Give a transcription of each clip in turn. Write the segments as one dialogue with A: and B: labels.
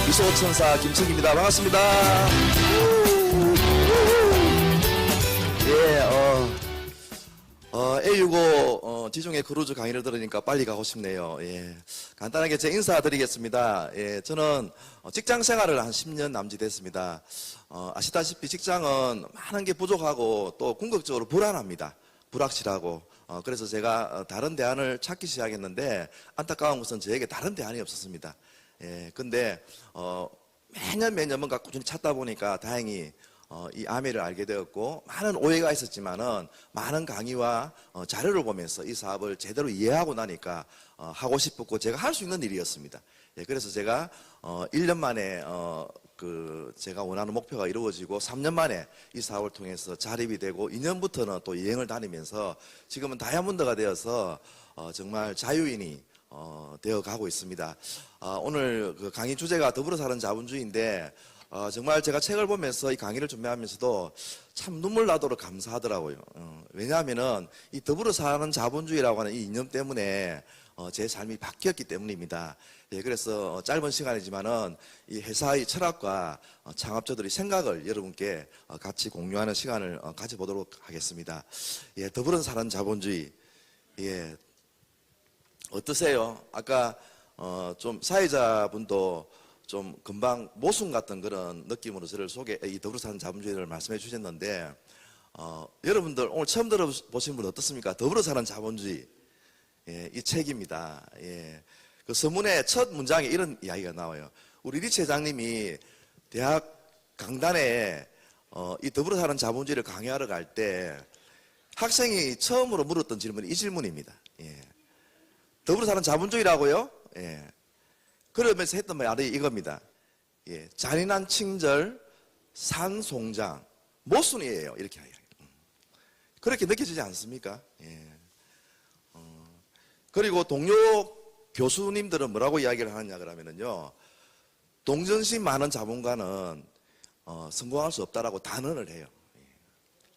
A: 미소천사 김책입니다. 반갑습니다. A65 지중해 크루즈 강의를 들으니까 빨리 가고 싶네요. 간단하게 제 인사드리겠습니다. 저는 직장 생활을 한 10년 남짓 했습니다. 아시다시피 직장은 많은 게 부족하고 또 궁극적으로 불안합니다. 불확실하고. 그래서 제가 다른 대안을 찾기 시작했는데 안타까운 것은 저에게 다른 대안이 없었습니다. 근데 매년 뭔가 꾸준히 찾다 보니까 다행히 이 아메를 알게 되었고, 많은 오해가 있었지만은 많은 강의와 자료를 보면서 이 사업을 제대로 이해하고 나니까 하고 싶었고 제가 할 수 있는 일이었습니다. 그래서 제가 1년 만에 제가 원하는 목표가 이루어지고 3년 만에 이 사업을 통해서 자립이 되고 2년부터는 또 여행을 다니면서 지금은 다이아몬드가 되어서 정말 자유인이 되어 가고 있습니다. 오늘 그 강의 주제가 더불어 사는 자본주의인데 정말 제가 책을 보면서 이 강의를 준비하면서도 참 눈물 나도록 감사하더라고요. 왜냐하면은 이 더불어 사는 자본주의라고 하는 이 이념 때문에 제 삶이 바뀌었기 때문입니다. 그래서 짧은 시간이지만은 이 회사의 철학과 창업자들의 생각을 여러분께 같이 공유하는 시간을 가져보도록 하겠습니다. 더불어 사는 자본주의. 어떠세요? 아까 좀 사회자분도 좀 금방 모순 같은 그런 느낌으로 저를 이 더불어 사는 자본주의를 말씀해 주셨는데, 여러분들 오늘 처음 들어보신 분 어떻습니까? 더불어 사는 자본주의. 이 책입니다. 그 서문의 첫 문장에 이런 이야기가 나와요. 우리 리치 회장님이 대학 강단에 이 더불어 사는 자본주의를 강의하러 갈 때 학생이 처음으로 물었던 질문이 이 질문입니다. 더불어 사는 자본주의라고요? 그러면서 했던 말이 이겁니다. 잔인한 친절, 산송장, 모순이에요. 이렇게 하여요. 그렇게 느껴지지 않습니까? 그리고 동료 교수님들은 뭐라고 이야기를 하느냐 그러면요, 동정심 많은 자본가는 성공할 수 없다라고 단언을 해요.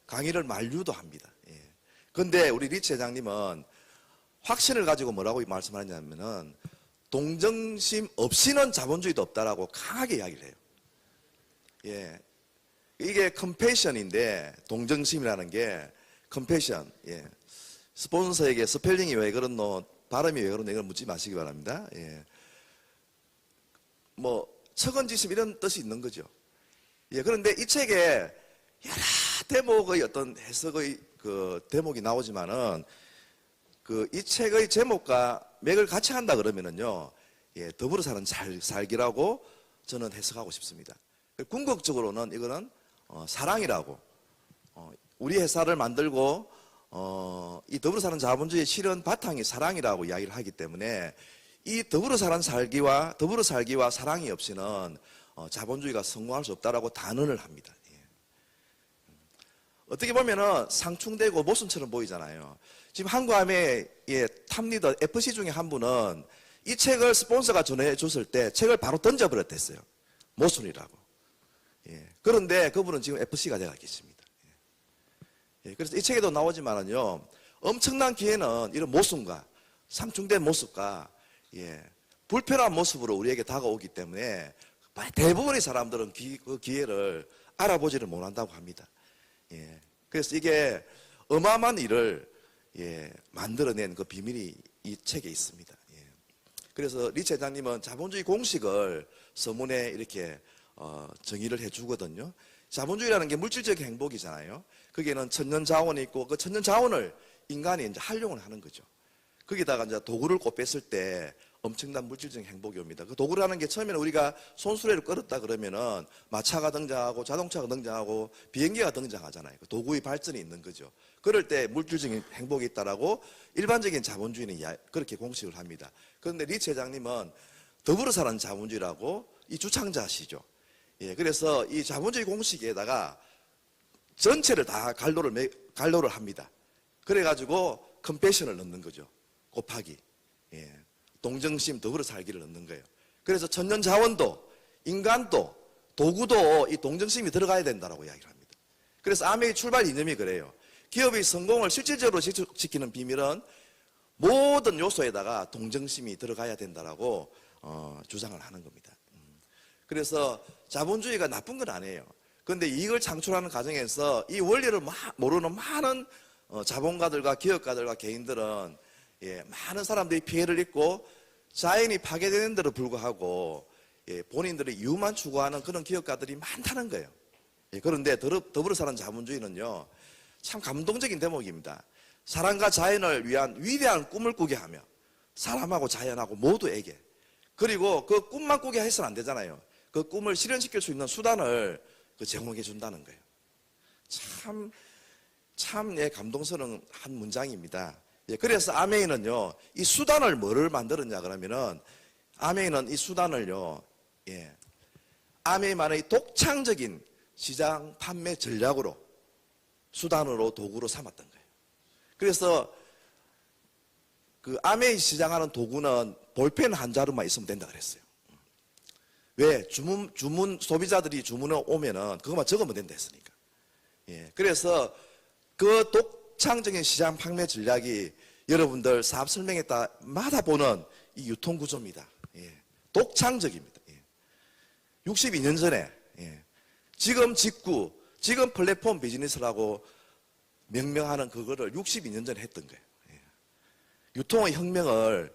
A: 강의를 만류도 합니다. 그런데 우리 리치 회장님은 확신을 가지고 뭐라고 말씀하냐면은 동정심 없이는 자본주의도 없다라고 강하게 이야기를 해요. 이게 컴패션인데, 동정심이라는 게 컴패션. 스폰서에게 스펠링이 왜 그렇노, 발음이 왜 그렇노, 이걸 묻지 마시기 바랍니다. 뭐 척언지심 이런 뜻이 있는 거죠. 그런데 이 책에 여러 대목의 어떤 해석의 그 대목이 나오지만은 이 책의 제목과 맥을 같이 한다 그러면은요, 더불어 사는 살기라고 저는 해석하고 싶습니다. 궁극적으로는 이거는 사랑이라고, 우리 회사를 만들고 이 더불어 사는 자본주의의 실현 바탕이 사랑이라고 이야기를 하기 때문에 이 더불어 살기와 사랑이 없이는 자본주의가 성공할 수 없다라고 단언을 합니다. 어떻게 보면은 상충되고 모순처럼 보이잖아요. 지금 한국함의 탑리더 FC 중에 한 분은 이 책을 스폰서가 전해줬을 때 책을 바로 던져버렸댔어요. 모순이라고. 그런데 그분은 지금 FC가 되어 계십니다. 그래서 이 책에도 나오지만은요, 엄청난 기회는 이런 모순과 상충된 모습과 불편한 모습으로 우리에게 다가오기 때문에 대부분의 사람들은 그 기회를 알아보지를 못한다고 합니다. 그래서 이게 어마어마한 일을 만들어낸 그 비밀이 이 책에 있습니다. 그래서 리치 회장님은 자본주의 공식을 서문에 이렇게 정의를 해주거든요. 자본주의라는 게 물질적 행복이잖아요. 거기에는 천년 자원이 있고 그 천년 자원을 인간이 이제 활용을 하는 거죠. 거기다가 이제 도구를 곱했을 때 엄청난 물질적 행복이 옵니다. 그 도구라는 게 처음에는 우리가 손수레를 끌었다 그러면은 마차가 등장하고 자동차가 등장하고 비행기가 등장하잖아요. 그 도구의 발전이 있는 거죠. 그럴 때 물질적인 행복이 있다라고 일반적인 자본주의는 그렇게 공식을 합니다. 그런데 리치 회장님은 더불어 사는 자본주의라고 이 주창자시죠. 그래서 이 자본주의 공식에다가 전체를 다 갈로를 합니다. 그래가지고 컴패션을 넣는 거죠. 곱하기. 동정심, 더불어 살기를 넣는 거예요. 그래서 천년 자원도, 인간도, 도구도 이 동정심이 들어가야 된다고 이야기를 합니다. 그래서 아메의 출발 이념이 그래요. 기업의 성공을 실질적으로 지키는 비밀은 모든 요소에다가 동정심이 들어가야 된다라고 주장을 하는 겁니다. 그래서 자본주의가 나쁜 건 아니에요. 그런데 이익을 창출하는 과정에서 이 원리를 모르는 많은 자본가들과 기업가들과 개인들은 많은 사람들이 피해를 입고 자연이 파괴되는 데도 불구하고 본인들의 이유만 추구하는 그런 기업가들이 많다는 거예요. 그런데 더불어 사는 자본주의는요, 참 감동적인 대목입니다. 사람과 자연을 위한 위대한 꿈을 꾸게 하며 사람하고 자연하고 모두에게, 그리고 그 꿈만 꾸게 해서는 안 되잖아요. 그 꿈을 실현시킬 수 있는 수단을 제공해 준다는 거예요. 참 감동스러운 한 문장입니다. 그래서 아메이는요, 이 수단을 뭐를 만들었냐 그러면은, 아메이는 이 수단을요, 아메이만의 독창적인 시장 판매 전략으로, 수단으로, 도구로 삼았던 거예요. 그래서 그 아메이 시장하는 도구는 볼펜 한 자루만 있으면 된다 그랬어요. 왜? 주문 소비자들이 주문을 오면은 그것만 적으면 된다 했으니까. 그래서 그 독창적인 시장 판매 전략이 여러분들 사업 설명회 때마다 보는 이 유통 구조입니다. 독창적입니다. 62년 전에 지금 플랫폼 비즈니스라고 명명하는 그거를 62년 전에 했던 거예요. 유통의 혁명을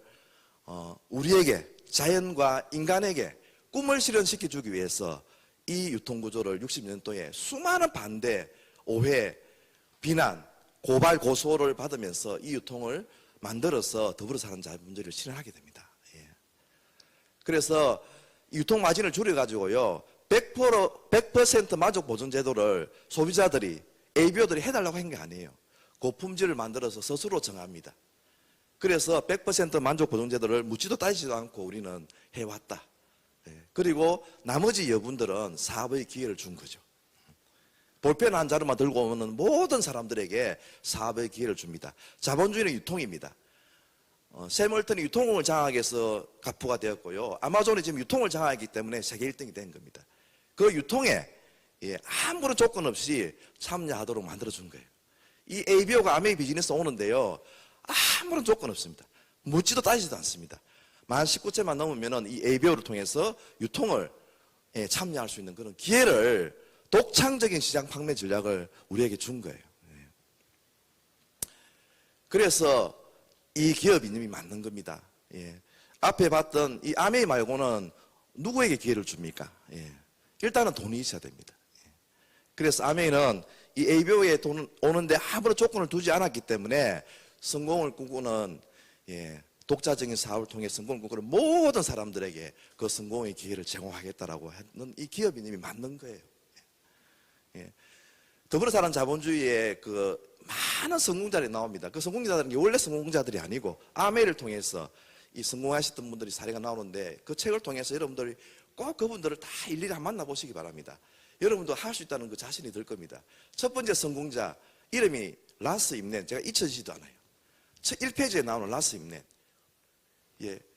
A: 우리에게, 자연과 인간에게 꿈을 실현시켜 주기 위해서 이 유통구조를 60년도에 수많은 반대, 오해, 비난, 고발, 고소를 받으면서 이 유통을 만들어서 더불어 사는 자본주의를 실현하게 됩니다. 그래서 유통 마진을 줄여가지고요, 100% 만족 보증 제도를 소비자들이, ABO들이 해달라고 한 게 아니에요. 고품질을 만들어서 스스로 정합니다. 그래서 100% 만족 보증 제도를 묻지도 따지지도 않고 우리는 해왔다. 그리고 나머지 여분들은 사업의 기회를 준 거죠. 볼펜 한 자루만 들고 오는 모든 사람들에게 사업의 기회를 줍니다. 자본주의는 유통입니다. 샘월턴이 유통을 장악하기 위해서 가프가 되었고요, 아마존이 지금 유통을 장악했기 때문에 세계 1등이 된 겁니다. 그 유통에 아무런 조건 없이 참여하도록 만들어준 거예요. 이 ABO가 아메이 비즈니스 오는데요, 아무런 조건 없습니다. 묻지도 따지지도 않습니다. 만 19세만 넘으면 이 ABO를 통해서 유통을 참여할 수 있는 그런 기회를, 독창적인 시장 판매 전략을 우리에게 준 거예요. 그래서 이 기업 이념이 맞는 겁니다. 앞에 봤던 이 아메이 말고는 누구에게 기회를 줍니까? 일단은 돈이 있어야 됩니다. 그래서 아메이는 이 ABO에 돈 오는데 아무런 조건을 두지 않았기 때문에 성공을 꿈꾸는, 독자적인 사업을 통해 성공을 꿈꾸는 모든 사람들에게 그 성공의 기회를 제공하겠다라고 하는 이 기업 이념이 맞는 거예요. 더불어 사는 자본주의의 그 많은 성공자들이 나옵니다. 그 성공자들은 원래 성공자들이 아니고 아메이를 통해서 이 성공하셨던 분들이 사례가 나오는데, 그 책을 통해서 여러분들이 꼭 그분들을 다 일일이 한번 만나보시기 바랍니다. 여러분도 할 수 있다는 그 자신이 들 겁니다. 첫 번째 성공자 이름이 라스 임넷, 제가 잊혀지지도 않아요. 1페이지에 나오는 라스 임넷.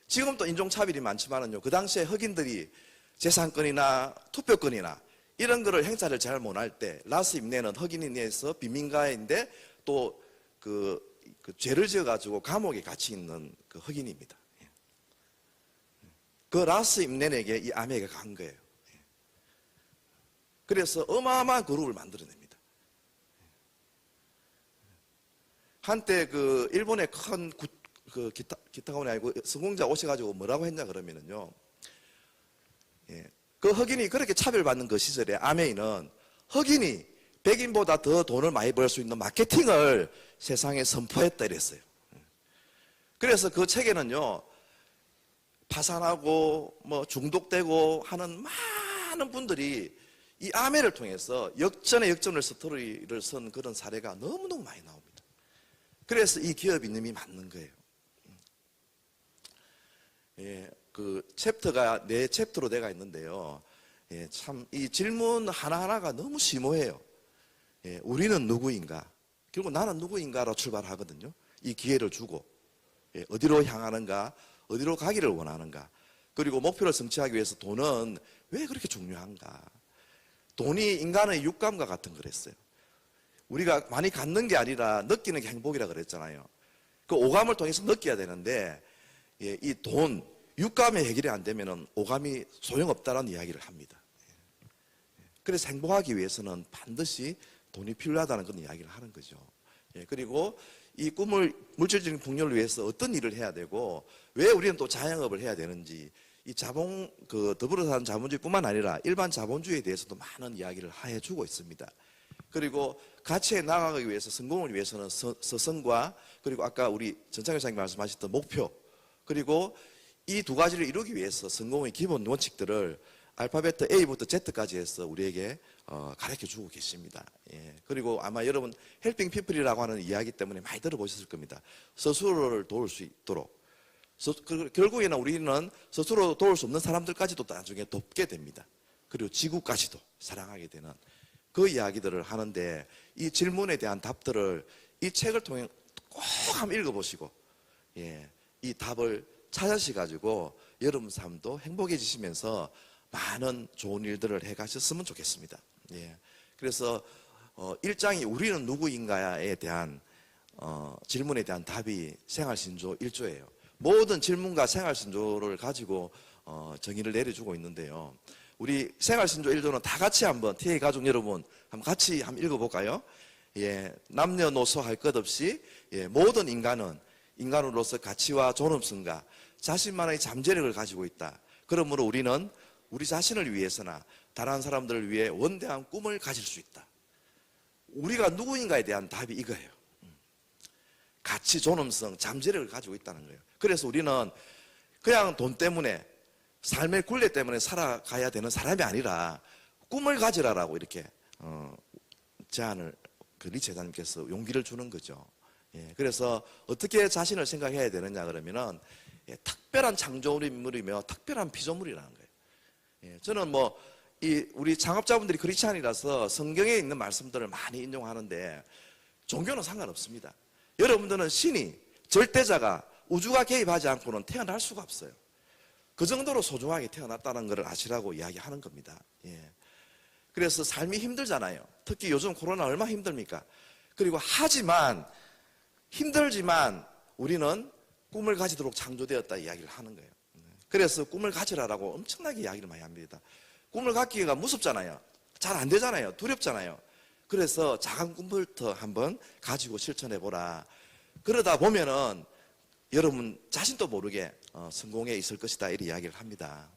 A: 지금도 인종차별이 많지만은요, 그 당시에 흑인들이 재산권이나 투표권이나 이런 거를 행사를 잘 못할 때, 라스 임넷은 흑인에 의해서 빈민가인데 또 그 죄를 지어가지고 감옥에 갇혀 있는 그 흑인입니다. 그 라스 임넷에게 이 아메이가 간 거예요. 그래서 어마어마한 그룹을 만들어냅니다. 한때 그 일본의 큰 기타가원이 아니고 성공자 오셔가지고 뭐라고 했냐 그러면은요, 그 흑인이 그렇게 차별받는 그 시절에 아메이는 흑인이 백인보다 더 돈을 많이 벌 수 있는 마케팅을 세상에 선포했다 이랬어요. 그래서 그 책에는요, 파산하고 뭐 중독되고 하는 많은 분들이 이 아메이를 통해서 역전의 역전을 스토리를 쓴 그런 사례가 너무너무 많이 나옵니다. 그래서 이 기업 이념이 맞는 거예요. 그 챕터가 네 챕터로 되어 있는데요, 참 이 질문 하나하나가 너무 심오해요. 우리는 누구인가? 결국 나는 누구인가로 출발하거든요. 이 기회를 주고 어디로 향하는가, 어디로 가기를 원하는가, 그리고 목표를 성취하기 위해서 돈은 왜 그렇게 중요한가? 돈이 인간의 육감과 같은 거랬어요. 우리가 많이 갖는 게 아니라 느끼는 게 행복이라 그랬잖아요. 그 오감을 통해서 느껴야 되는데, 이 돈, 육감이 해결이 안 되면은 오감이 소용없다는 이야기를 합니다. 그래서 행복하기 위해서는 반드시 돈이 필요하다는 그런 이야기를 하는 거죠. 그리고 이 꿈을 물질적인 풍요를 위해서 어떤 일을 해야 되고 왜 우리는 또 자영업을 해야 되는지 이 더불어 사는 자본주의뿐만 아니라 일반 자본주의에 대해서도 많은 이야기를 해주고 있습니다. 그리고 가치에 나아가기 위해서 성공을 위해서는 서성과 그리고 아까 우리 전창 회장님 말씀하셨던 목표 그리고 이 두 가지를 이루기 위해서 성공의 기본 원칙들을 알파벳 A부터 Z까지 해서 우리에게 가르쳐 주고 계십니다. 그리고 아마 여러분 헬핑 피플이라고 하는 이야기 때문에 많이 들어보셨을 겁니다. 스스로를 도울 수 있도록 결국에는 우리는 스스로 도울 수 없는 사람들까지도 나중에 돕게 됩니다. 그리고 지구까지도 사랑하게 되는 그 이야기들을 하는데 이 질문에 대한 답들을 이 책을 통해 꼭 한번 읽어보시고 이 답을 찾으셔가지고 여러분 삶도 행복해지시면서 많은 좋은 일들을 해가셨으면 좋겠습니다. 그래서 1장이 우리는 누구인가에 대한 질문에 대한 답이 생활신조 1조예요. 모든 질문과 생활신조를 가지고 정의를 내려주고 있는데요. 우리 생활신조 1조는 다 같이 한번 TA 가족 여러분 한번 같이 한번 읽어볼까요? 남녀노소 할 것 없이 모든 인간은 인간으로서 가치와 존엄성과 자신만의 잠재력을 가지고 있다. 그러므로 우리는 우리 자신을 위해서나 다른 사람들을 위해 원대한 꿈을 가질 수 있다. 우리가 누구인가에 대한 답이 이거예요. 가치, 존엄성, 잠재력을 가지고 있다는 거예요. 그래서 우리는 그냥 돈 때문에 삶의 굴레 때문에 살아가야 되는 사람이 아니라 꿈을 가지라라고 이렇게 제안을 리치 회장님께서 용기를 주는 거죠. 그래서 어떻게 자신을 생각해야 되느냐 그러면은 특별한 창조물이며 특별한 피조물이라는 거예요. 저는 우리 창업자분들이 크리스찬이라서 성경에 있는 말씀들을 많이 인용하는데 종교는 상관없습니다. 여러분들은 신이 절대자가 우주가 개입하지 않고는 태어날 수가 없어요. 그 정도로 소중하게 태어났다는 것을 아시라고 이야기하는 겁니다. 그래서 삶이 힘들잖아요. 특히 요즘 코로나 얼마나 힘듭니까? 그리고 힘들지만 우리는 꿈을 가지도록 창조되었다 이야기를 하는 거예요. 그래서 꿈을 가지라라고 엄청나게 이야기를 많이 합니다. 꿈을 갖기가 무섭잖아요. 잘 안 되잖아요. 두렵잖아요. 그래서 작은 꿈부터 한번 가지고 실천해 보라. 그러다 보면은 여러분 자신도 모르게 성공에 있을 것이다 이렇게 이야기를 합니다.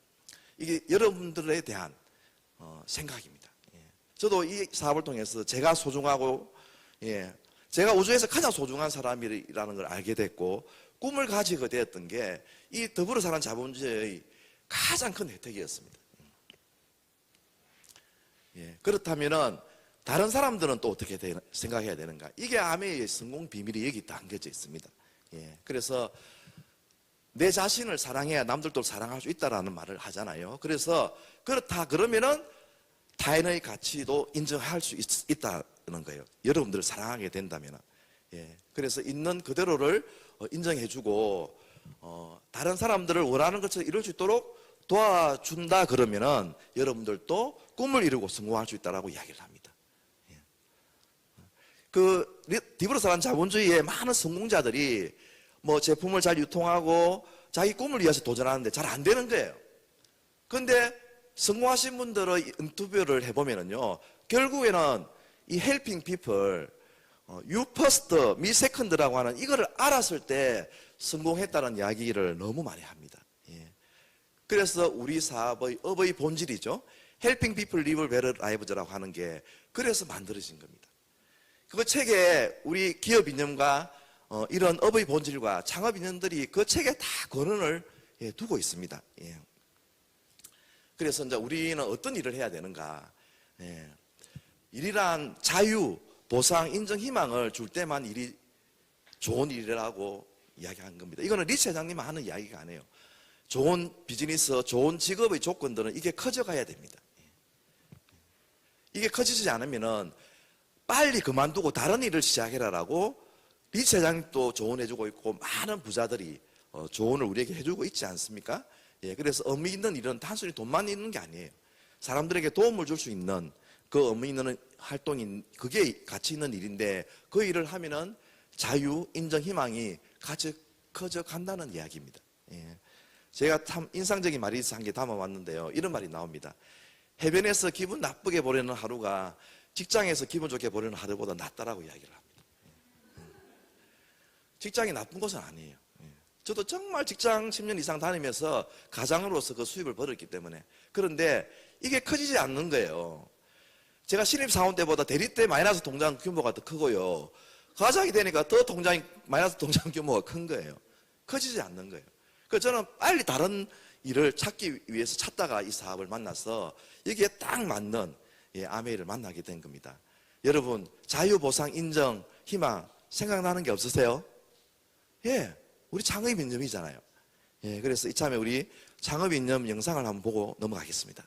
A: 이게 여러분들에 대한 생각입니다. 저도 이 사업을 통해서 제가 소중하고 제가 우주에서 가장 소중한 사람이라는 걸 알게 됐고 꿈을 가지게 되었던 게 이 더불어 사는 자본주의의 가장 큰 혜택이었습니다. 그렇다면은 다른 사람들은 또 어떻게 생각해야 되는가? 이게 아메의 성공 비밀이 여기 담겨져 있습니다. 그래서 내 자신을 사랑해야 남들도 사랑할 수 있다라는 말을 하잖아요. 그래서 그렇다 그러면은 타인의 가치도 인정할 수 있다는 거예요. 여러분들을 사랑하게 된다면. 그래서 있는 그대로를 인정해주고 다른 사람들을 원하는 것처럼 이룰 수 있도록 도와준다 그러면은 여러분들도 꿈을 이루고 성공할 수 있다라고 이야기를 합니다. 더불어 사는 자본주의의 많은 성공자들이 제품을 잘 유통하고 자기 꿈을 위해서 도전하는데 잘 안 되는 거예요. 그런데 성공하신 분들의 인터뷰를 해보면은요, 결국에는 이 helping people, you first, me second라고 하는 이거를 알았을 때 성공했다는 이야기를 너무 많이 합니다. 그래서 우리 사업의 업의 본질이죠. helping people live better lives라고 하는 게 그래서 만들어진 겁니다. 그 책에 우리 기업 이념과 이런 업의 본질과 창업 이념들이 그 책에 다 근원을 두고 있습니다. 그래서 이제 우리는 어떤 일을 해야 되는가? 일이란 자유, 보상, 인정, 희망을 줄 때만 일이 좋은 일이라고 이야기한 겁니다. 이거는 리치 회장님만 하는 이야기가 아니에요. 좋은 비즈니스, 좋은 직업의 조건들은 이게 커져가야 됩니다. 이게 커지지 않으면은 빨리 그만두고 다른 일을 시작해라라고 리치 회장님도 조언해주고 있고 많은 부자들이 조언을 우리에게 해주고 있지 않습니까? 그래서 의미 있는 일은 단순히 돈만 있는 게 아니에요. 사람들에게 도움을 줄 수 있는 그 의미 있는 활동이 그게 가치 있는 일인데 그 일을 하면은 자유, 인정, 희망이 같이 커져 간다는 이야기입니다. 제가 참 인상적인 말이 있어 한 개 담아왔는데요. 이런 말이 나옵니다. 해변에서 기분 나쁘게 보내는 하루가 직장에서 기분 좋게 보내는 하루보다 낫다라고 이야기를 합니다. 직장이 나쁜 것은 아니에요. 저도 정말 직장 10년 이상 다니면서 가장으로서 그 수입을 벌었기 때문에. 그런데 이게 커지지 않는 거예요. 제가 신입사원 때보다 대리 때 마이너스 통장 규모가 더 크고요. 가장이 되니까 더 마이너스 통장 규모가 큰 거예요. 커지지 않는 거예요. 그래서 저는 빨리 다른 일을 찾기 위해서 찾다가 이 사업을 만나서 여기에 딱 맞는 아메이를 만나게 된 겁니다. 여러분, 자유보상, 인정, 희망 생각나는 게 없으세요? 예, 우리 창업인념이잖아요. 예, 그래서 이참에 우리 창업인념 영상을 한번 보고 넘어가겠습니다.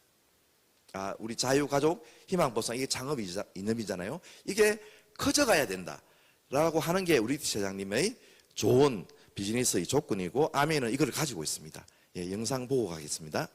A: 우리 자유가족, 희망보상, 이게 창업인념이잖아요. 이게 커져가야 된다라고 하는 게 우리 지사장님의 좋은 비즈니스의 조건이고, 아메이는 이걸 가지고 있습니다. 예, 영상 보고 가겠습니다.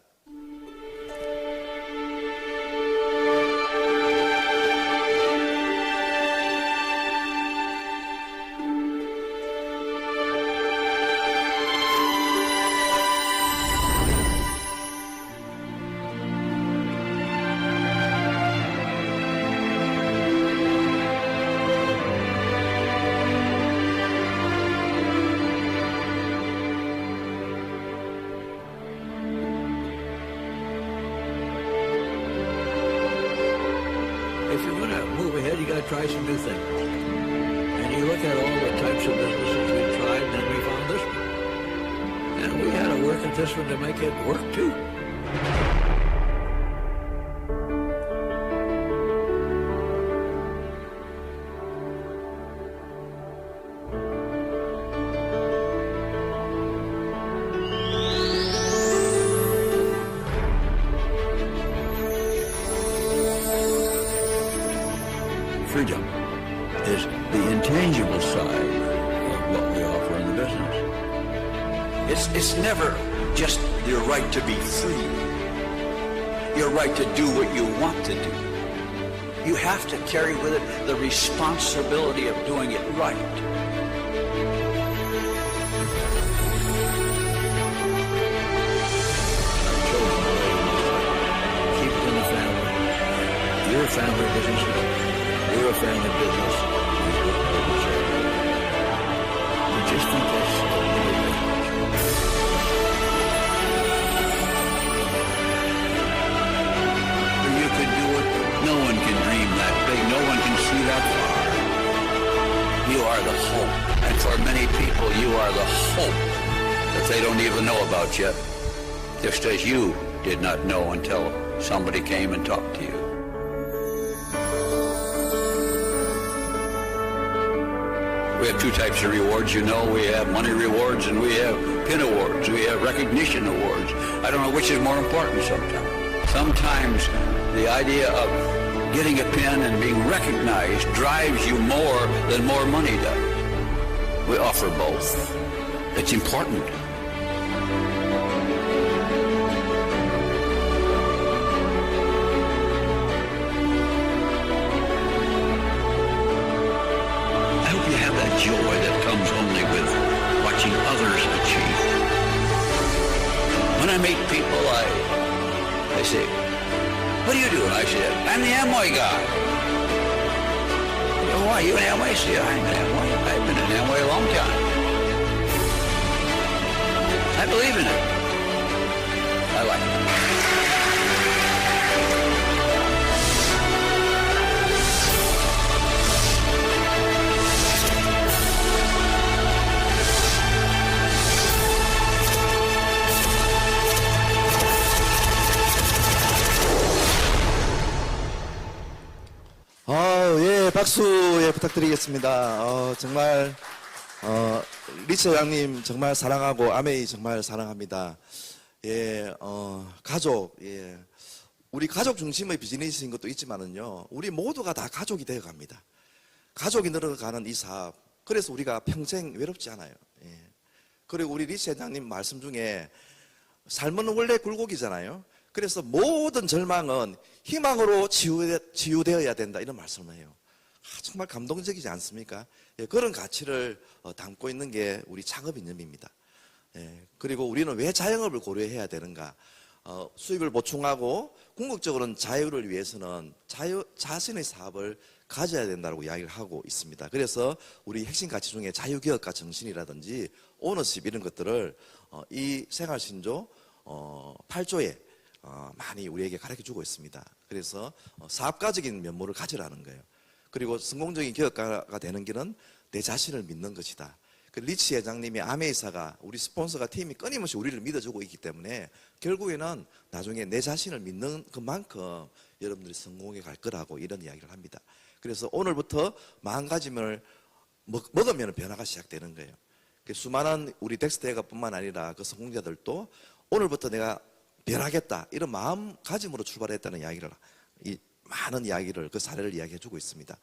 B: If you're going to move ahead, you got to try some new things. And you look at all the types of businesses we tried, and then we found this one. And we had to work at this one to make it work too. Freedom is the intangible side of what we offer in the business.
C: It's never just your right to be free, your right to do what you want to do. You have to carry with it the responsibility of doing it right.
B: Keep it in the family. You're a family business. We're a family business. We just think that's
C: You can do it. No one can dream that big. No one can see that far. You are the hope. And for many people, you are the hope that they don't even know about yet. Just as you did not know until somebody came and talked to you. We have two types of rewards, you know. We have money rewards and we have pin awards. We have recognition awards. I don't know which is more important sometimes. Sometimes the idea of getting a pin and being recognized drives you more than more money does. We offer both. It's important. I hope you have that joy that comes only with watching others achieve. When I meet people, they say, "What do you do?" And I say, "I'm the Amway guy." "Oh, why? You an Amway?" I say, "I'm an Amway. I've been an Amway a long time. I believe in it. I like it."
A: 예, 박수, 예, 부탁드리겠습니다. 정말, 리처 장님 정말 사랑하고, 아메이 정말 사랑합니다. 예, 가족, 예. 우리 가족 중심의 비즈니스인 것도 있지만은요, 우리 모두가 다 가족이 되어 갑니다. 가족이 늘어가는 이 사업. 그래서 우리가 평생 외롭지 않아요. 예. 그리고 우리 리처 장님 말씀 중에, 삶은 원래 굴곡이잖아요. 그래서 모든 절망은 희망으로 치유되어야 된다, 이런 말씀을 해요. 정말 감동적이지 않습니까? 예, 그런 가치를 담고 있는 게 우리 창업인념입니다. 예, 그리고 우리는 왜 자영업을 고려해야 되는가? 수익을 보충하고 궁극적으로는 자유를 위해서는 자신의 사업을 가져야 된다고 이야기를 하고 있습니다. 그래서 우리 핵심 가치 중에 자유기업가 정신이라든지 오너십 이런 것들을 이 생활신조 8조에 많이 우리에게 가르쳐 주고 있습니다. 그래서 사업가적인 면모를 가지라는 거예요. 그리고 성공적인 기업가가 되는 길은 내 자신을 믿는 것이다. 그 리치 회장님이 아메이사가 우리 스폰서가 팀이 끊임없이 우리를 믿어주고 있기 때문에 결국에는 나중에 내 자신을 믿는 그만큼 여러분들이 성공해 갈 거라고 이런 이야기를 합니다. 그래서 오늘부터 마음가짐을 먹으면 변화가 시작되는 거예요. 수많은 우리 덱스터회가뿐만 아니라 그 성공자들도 오늘부터 내가 변하겠다 이런 마음가짐으로 출발했다는 이야기를 많은 이야기를 그 사례를 이야기해주고 있습니다.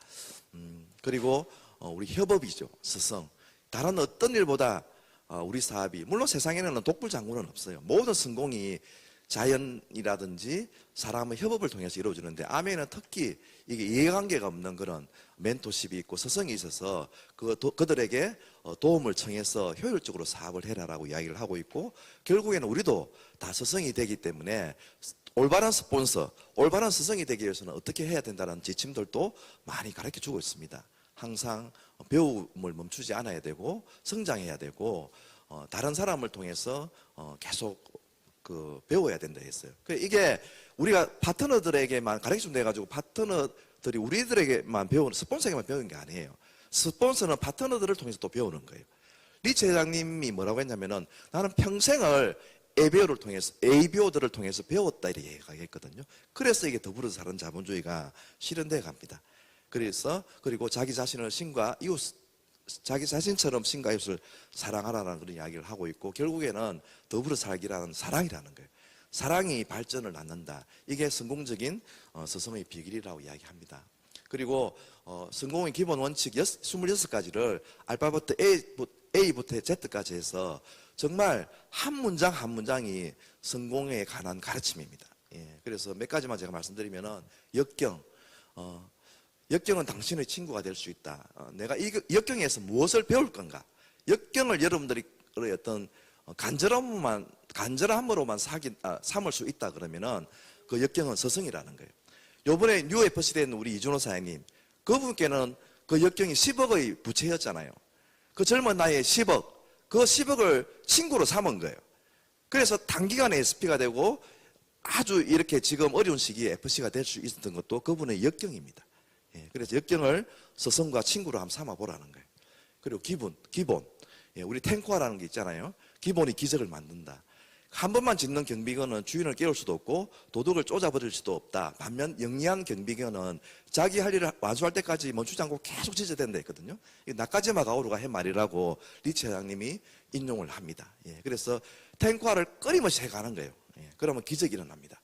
A: 그리고 우리 협업이죠. 스승. 다른 어떤 일보다 우리 사업이 물론 세상에는 독불장군은 없어요. 모든 성공이 자연이라든지 사람의 협업을 통해서 이루어지는데 아메는 특히 이게 이해관계가 없는 그런 멘토십이 있고 스승이 있어서 그들에게 도움을 청해서 효율적으로 사업을 해라라고 이야기를 하고 있고 결국에는 우리도 다 스승이 되기 때문에 올바른 스폰서, 올바른 스승이 되기 위해서는 어떻게 해야 된다는 지침들도 많이 가르쳐 주고 있습니다. 항상 배움을 멈추지 않아야 되고 성장해야 되고 다른 사람을 통해서 계속 배워야 된다 했어요. 이게 우리가 파트너들에게만 가르쳐 준다 해가지고 파트너들이 우리들에게만 배우는 스폰서에게만 배우는 게 아니에요. 스폰서는 파트너들을 통해서 또 배우는 거예요. 리치 회장님이 뭐라고 했냐면은 나는 평생을 ABO들을 통해서 배웠다 이렇게 얘기했거든요. 그래서 이게 더불어 사는 자본주의가 실현돼 갑니다. 그리고 자기 자신을 자기 자신처럼 신과 이웃을 사랑하라는 그런 이야기를 하고 있고 결국에는 더불어 살기라는 사랑이라는 거예요. 사랑이 발전을 낳는다. 이게 성공적인 스승의 비결이라고 이야기합니다. 그리고 성공의 기본 원칙 26가지를 알파부터 A부터 Z까지 해서 정말 한 문장 한 문장이 성공에 관한 가르침입니다. 예, 그래서 몇 가지만 제가 말씀드리면은 역경은 당신의 친구가 될 수 있다. 내가 이 역경에서 무엇을 배울 건가? 역경을 여러분들이 어떤 간절함으로만 삼을 수 있다 그러면은 그 역경은 스승이라는 거예요. 요번에 뉴FC 된 우리 이준호 사장님, 그분께는 그 역경이 10억의 부채였잖아요. 그 젊은 나이에 10억, 그 10억을 친구로 삼은 거예요. 그래서 단기간에 SP가 되고 아주 이렇게 지금 어려운 시기에 FC가 될 수 있었던 것도 그분의 역경입니다. 그래서 역경을 스승과 친구로 한번 삼아보라는 거예요. 그리고 기본. 우리 탱커라는 게 있잖아요. 기본이 기적을 만든다. 한 번만 짓는 경비견은 주인을 깨울 수도 없고 도둑을 쫓아버릴 수도 없다. 반면 영리한 경비견은 자기 할 일을 완수할 때까지 멈추지 않고 계속 짓어야 된다 했거든요. 나까지마 가오루가 한 말이라고 리치 회장님이 인용을 합니다. 그래서 탱커를 끊임없이 해가는 거예요. 그러면 기적이 일어납니다.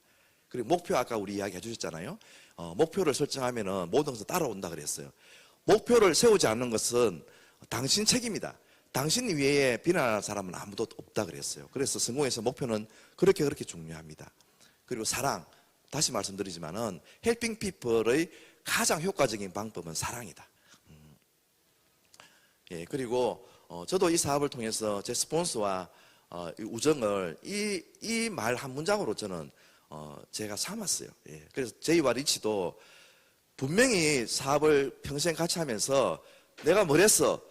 A: 그리고 목표 아까 우리 이야기 해주셨잖아요. 목표를 설정하면은 모든 것을 따라온다 그랬어요. 목표를 세우지 않는 것은 당신 책임이다. 당신 위에 비난하는 사람은 아무도 없다 그랬어요. 그래서 성공에서 목표는 그렇게 중요합니다. 그리고 사랑, 다시 말씀드리지만은 헬핑 피플의 가장 효과적인 방법은 사랑이다. 그리고 저도 이 사업을 통해서 제 스폰서와 우정을 이 말 한 문장으로 저는 제가 삼았어요. 그래서 제이와 리치도 분명히 사업을 평생 같이 하면서 내가 뭘 했어?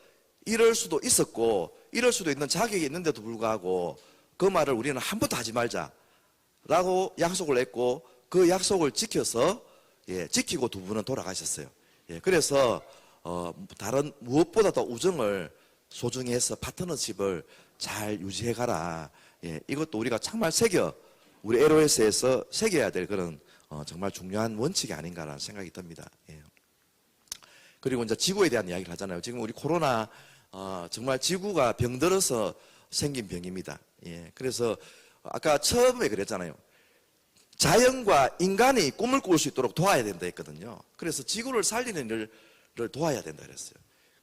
A: 이럴 수도 있었고 이럴 수도 있는 자격이 있는데도 불구하고 그 말을 우리는 한 번도 하지 말자라고 약속을 했고 그 약속을 지키고 두 분은 돌아가셨어요. 그래서 다른 무엇보다도 우정을 소중히 해서 파트너십을 잘 유지해 가라. 이것도 우리가 정말 우리 LOS에서 새겨야 될 그런 정말 중요한 원칙이 아닌가라는 생각이 듭니다. 그리고 이제 지구에 대한 이야기를 하잖아요. 지금 우리 코로나 정말 지구가 병들어서 생긴 병입니다. 그래서 아까 처음에 그랬잖아요. 자연과 인간이 꿈을 꿀 수 있도록 도와야 된다 했거든요. 그래서 지구를 살리는 일을 도와야 된다 그랬어요.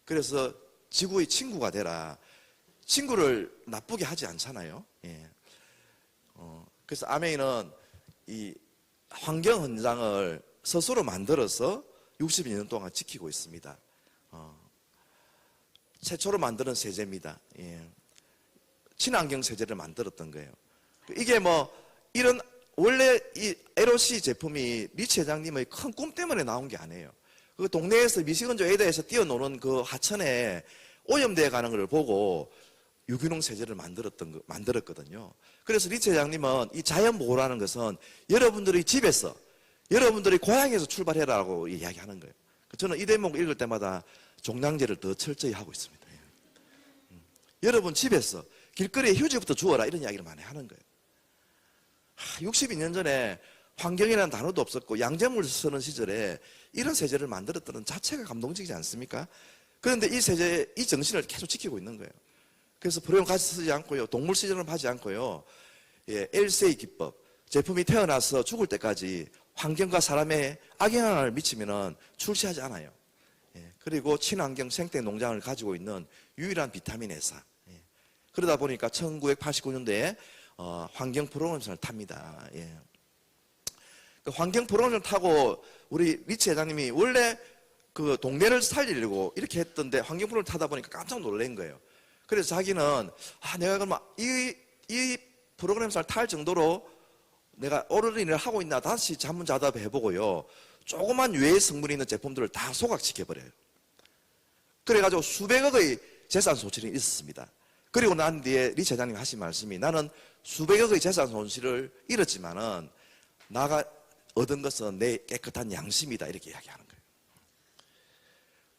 A: 그래서 지구의 친구가 되라. 친구를 나쁘게 하지 않잖아요. 그래서 아메이는 이 환경 헌장을 스스로 만들어서 62년 동안 지키고 있습니다. 최초로 만드는 세제입니다. 친환경 세제를 만들었던 거예요. 이게 뭐 이런 원래 이 LOC 제품이 리치 회장님의 큰 꿈 때문에 나온 게 아니에요. 그 동네에서 미시건조 에이더에서 뛰어노는 그 하천에 오염되어 가는 걸 보고 유기농 세제를 만들었거든요. 그래서 리치 회장님은 이 자연보호라는 것은 여러분들이 집에서, 여러분들이 고향에서 출발해라라고 이야기하는 거예요. 저는 이 대목 읽을 때마다 종량제를 더 철저히 하고 있습니다. 여러분 집에서 길거리에 휴지부터 주워라 이런 이야기를 많이 하는 거예요. 62년 전에 환경이라는 단어도 없었고 양재물 쓰는 시절에 이런 세제를 만들었다는 자체가 감동적이지 않습니까? 그런데 이 세제, 이 정신을 계속 지키고 있는 거예요. 그래서 프로용 가스 쓰지 않고요, 동물 시전을 하지 않고요, LCA 기법, 제품이 태어나서 죽을 때까지 환경과 사람의 악영향을 미치면은 출시하지 않아요. 그리고 친환경 생태 농장을 가지고 있는 유일한 비타민 회사. 그러다 보니까 1989년도에 환경 프로그램을 탑니다. 그 환경 프로그램을 타고 우리 리치 회장님이 원래 그 동네를 살리려고 이렇게 했던데 환경 프로그램을 타다 보니까 깜짝 놀란 거예요. 그래서 자기는 내가 그러면 이 프로그램을 탈 정도로 내가 옳은 일을 하고 있나 다시 자문자답 해보고요. 조그만 유해 성분이 있는 제품들을 다 소각시켜버려요. 그래가지고 수백억의 재산 손실이 있었습니다. 그리고 난 뒤에 리치 회장님이 하신 말씀이 나는 수백억의 재산 손실을 잃었지만은 나가 얻은 것은 내 깨끗한 양심이다 이렇게 이야기하는 거예요.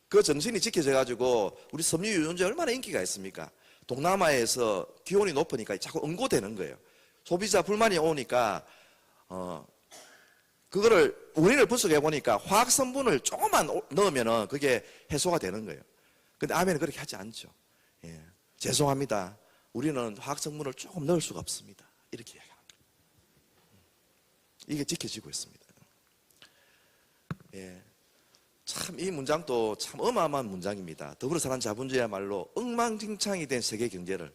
A: 그 정신이 지켜져가지고 우리 섬유 유연제 얼마나 인기가 있습니까? 동남아에서 기온이 높으니까 자꾸 응고되는 거예요. 소비자 불만이 오니까 그거를 원인을 분석해 보니까 화학 성분을 조금만 넣으면은 그게 해소가 되는 거예요. 근데 아메는 그렇게 하지 않죠. 죄송합니다. 우리는 화학 성분을 조금 넣을 수가 없습니다. 이렇게 이야기하는 거예요. 이게 지켜지고 있습니다. 참 이 문장도 참 어마어마한 문장입니다. 더불어 사는 자본주의야말로 엉망진창이 된 세계 경제를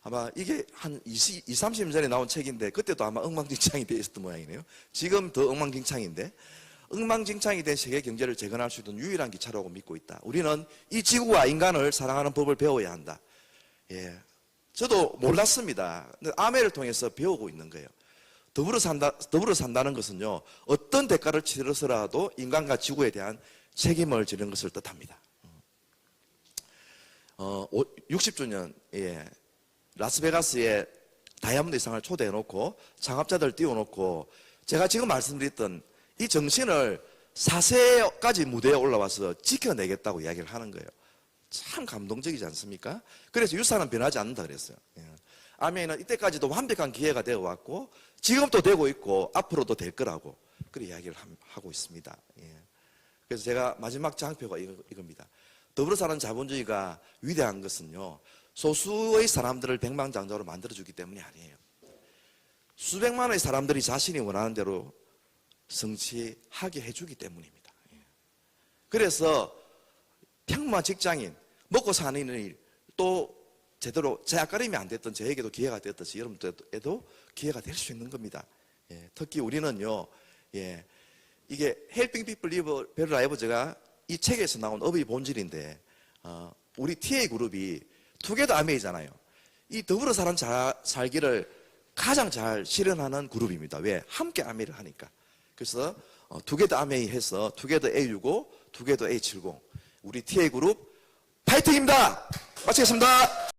A: 아마 이게 한 30년 전에 나온 책인데 그때도 아마 엉망진창이 되어 있었던 모양이네요. 지금 더 엉망진창인데 엉망진창이 된 세계 경제를 재건할 수 있는 유일한 기차라고 믿고 있다. 우리는 이 지구와 인간을 사랑하는 법을 배워야 한다. 저도 몰랐습니다. 근데 아메를 통해서 배우고 있는 거예요. 더불어 산다는 것은요, 어떤 대가를 치르서라도 인간과 지구에 대한 책임을 지는 것을 뜻합니다. 60주년, 라스베가스에 다이아몬드 이상을 초대해놓고 창업자들 띄워놓고 제가 지금 말씀드렸던 이 정신을 4세까지 무대에 올라와서 지켜내겠다고 이야기를 하는 거예요. 참 감동적이지 않습니까? 그래서 유산은 변하지 않는다 그랬어요. 아멘은 이때까지도 완벽한 기회가 되어 왔고 지금도 되고 있고 앞으로도 될 거라고 그런 이야기를 하고 있습니다. 그래서 제가 마지막 장표가 이겁니다. 더불어 사는 자본주의가 위대한 것은요, 소수의 사람들을 백만장자로 만들어주기 때문이 아니에요. 수백만의 사람들이 자신이 원하는 대로 성취하게 해주기 때문입니다. 그래서 평범한 직장인, 먹고 사는 일, 또 제대로 제약가림이 안 됐던 저에게도 기회가 되었듯이 여러분들에도 기회가 될 수 있는 겁니다. 특히 우리는요, 이게 Helping People Live Better Lives가 이 책에서 나온 업의 본질인데, 우리 TA 그룹이 투게더 아메이잖아요. 이 더불어 살기를 가장 잘 실현하는 그룹입니다. 왜? 함께 아메이를 하니까. 그래서 투게더 아메이 해서 투게더 A65, 투게더 A70 우리 TA 그룹 파이팅입니다. 마치겠습니다.